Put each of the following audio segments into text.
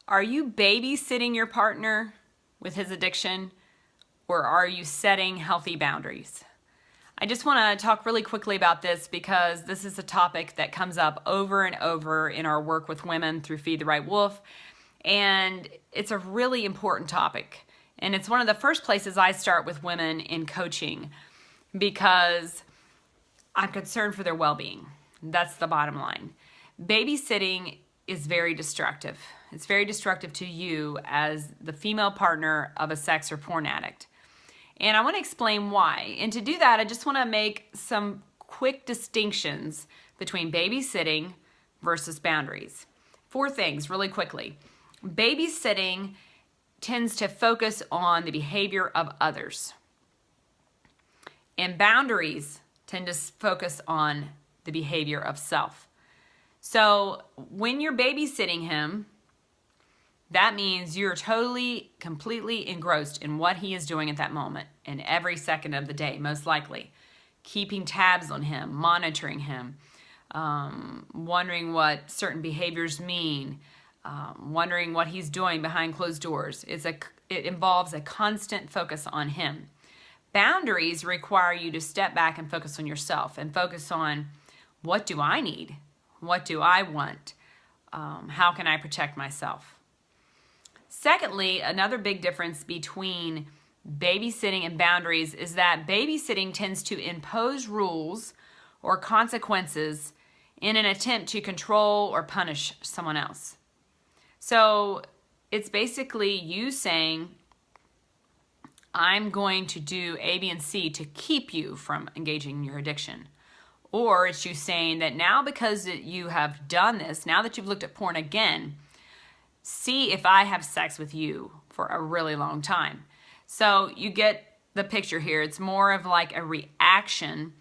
Are you babysitting your partner with his addiction, or are you setting healthy boundaries? I just want to talk really quickly about this because this is a topic that comes up over and over in our work with women through Feed the Right Wolf, and it's a really important topic. And it's one of the first places I start with women in coaching because I'm concerned for their well-being. That's the bottom line. Babysitting is very destructive. It's very destructive to you as the female partner of a sex or porn addict. And I want to explain why. And to do that, I just want to make some quick distinctions between babysitting versus boundaries. 4 things really quickly. Babysitting tends to focus on the behavior of others. And boundaries tend to focus on the behavior of self. So when you're babysitting him, that means you're totally, completely engrossed in what he is doing at that moment and every second of the day, most likely. Keeping tabs on him, monitoring him, wondering what certain behaviors mean, wondering what he's doing behind closed doors. It involves a constant focus on him. Boundaries require you to step back and focus on yourself and focus on, what do I need? What do I want? How can I protect myself? Secondly, another big difference between babysitting and boundaries is that babysitting tends to impose rules or consequences in an attempt to control or punish someone else. So it's basically you saying, I'm going to do A, B, and C to keep you from engaging in your addiction. Or it's you saying that now because you have done this, now that you've looked at porn again, see if I have sex with you for a really long time. So you get the picture here. It's more of like a reaction,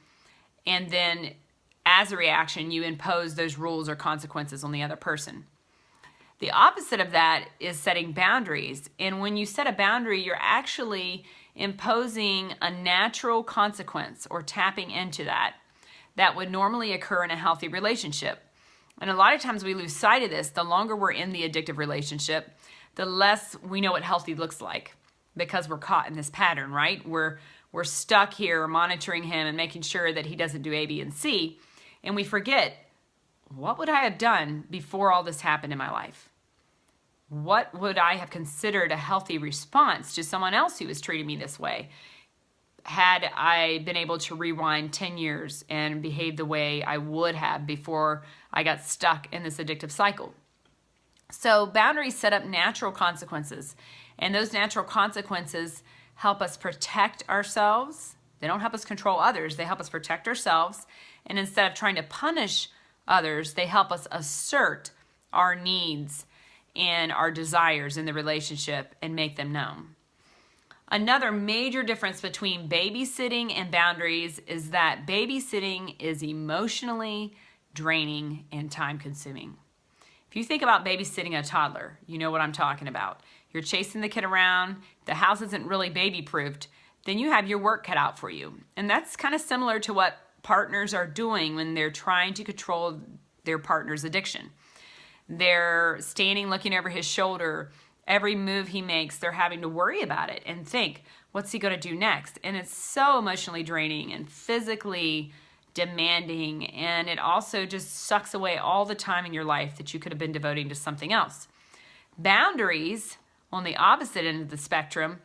and then as a reaction, you impose those rules or consequences on the other person. The opposite of that is setting boundaries. And when you set a boundary, you're actually imposing a natural consequence or tapping into that would normally occur in a healthy relationship. And a lot of times we lose sight of this. The longer we're in the addictive relationship, the less we know what healthy looks like because we're caught in this pattern, right? We're stuck here monitoring him and making sure that he doesn't do A, B, and C. And we forget, what would I have done before all this happened in my life? What would I have considered a healthy response to someone else who was treating me this way? Had I been able to rewind 10 years and behave the way I would have before I got stuck in this addictive cycle. So boundaries set up natural consequences, and those natural consequences help us protect ourselves. They don't help us control others. They help us protect ourselves, and instead of trying to punish others, they help us assert our needs and our desires in the relationship and make them known. Another major difference between babysitting and boundaries is that babysitting is emotionally draining and time-consuming. If you think about babysitting a toddler, you know what I'm talking about. You're chasing the kid around, the house isn't really baby-proofed, then you have your work cut out for you. And that's kind of similar to what partners are doing when they're trying to control their partner's addiction. They're standing looking over his shoulder. Every move he makes, they're having to worry about it and think, what's he going to do next? And it's so emotionally draining and physically demanding, and it also just sucks away all the time in your life that you could have been devoting to something else. Boundaries, on the opposite end of the spectrum,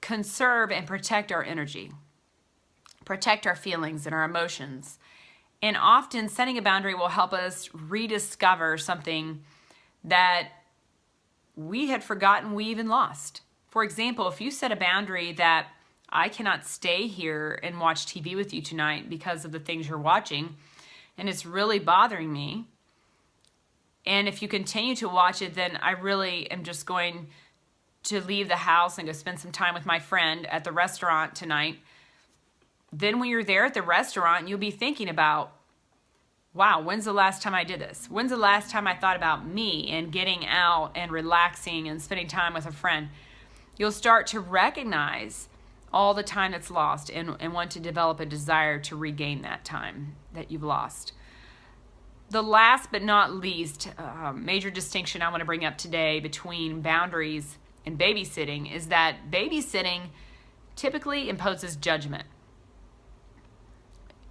conserve and protect our energy, protect our feelings and our emotions. And often setting a boundary will help us rediscover something that we had forgotten we even lost. For example, if you set a boundary that I cannot stay here and watch TV with you tonight because of the things you're watching, and it's really bothering me, and if you continue to watch it, then I really am just going to leave the house and go spend some time with my friend at the restaurant tonight. Then when you're there at the restaurant, you'll be thinking about, wow, when's the last time I did this? When's the last time I thought about me and getting out and relaxing and spending time with a friend? You'll start to recognize all the time that's lost and want to develop a desire to regain that time that you've lost. The last but not least major distinction I want to bring up today between boundaries and babysitting is that babysitting typically imposes judgment.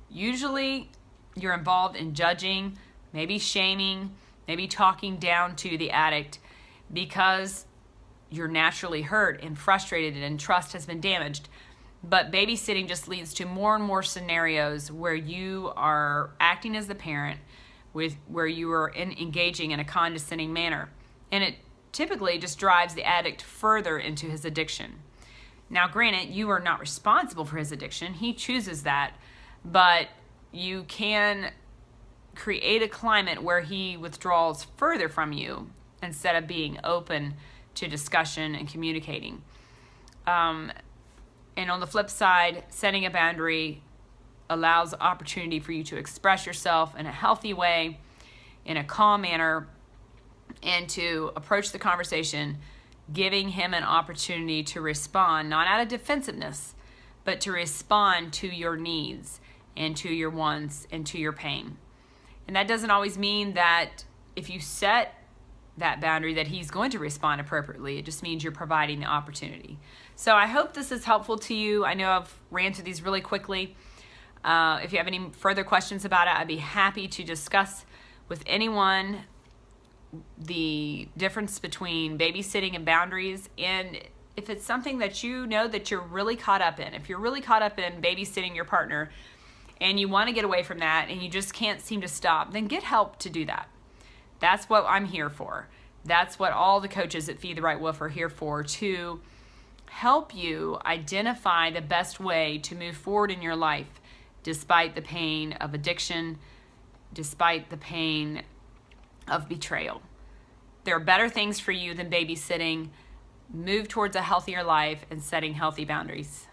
Usually you're involved in judging, maybe shaming, maybe talking down to the addict because you're naturally hurt and frustrated and trust has been damaged. But babysitting just leads to more and more scenarios where you are acting as the parent, where you are engaging in a condescending manner. And it typically just drives the addict further into his addiction. Now, granted, you are not responsible for his addiction. He chooses that. But you can create a climate where he withdraws further from you instead of being open to discussion and communicating. And on the flip side, setting a boundary allows opportunity for you to express yourself in a healthy way, in a calm manner, and to approach the conversation, giving him an opportunity to respond, not out of defensiveness, but to respond to your needs and to your wants and to your pain. And that doesn't always mean that if you set that boundary that he's going to respond appropriately. It just means you're providing the opportunity. So I hope this is helpful to you. I know I've ran through these really quickly. If you have any further questions about it, I'd be happy to discuss with anyone the difference between babysitting and boundaries. And if it's something that you know that you're really caught up in, if you're really caught up in babysitting your partner and you want to get away from that and you just can't seem to stop, then get help to do that. That's what I'm here for. That's what all the coaches at Feed the Right Wolf are here for, to help you identify the best way to move forward in your life despite the pain of addiction, despite the pain of betrayal. There are better things for you than babysitting. Move towards a healthier life and setting healthy boundaries.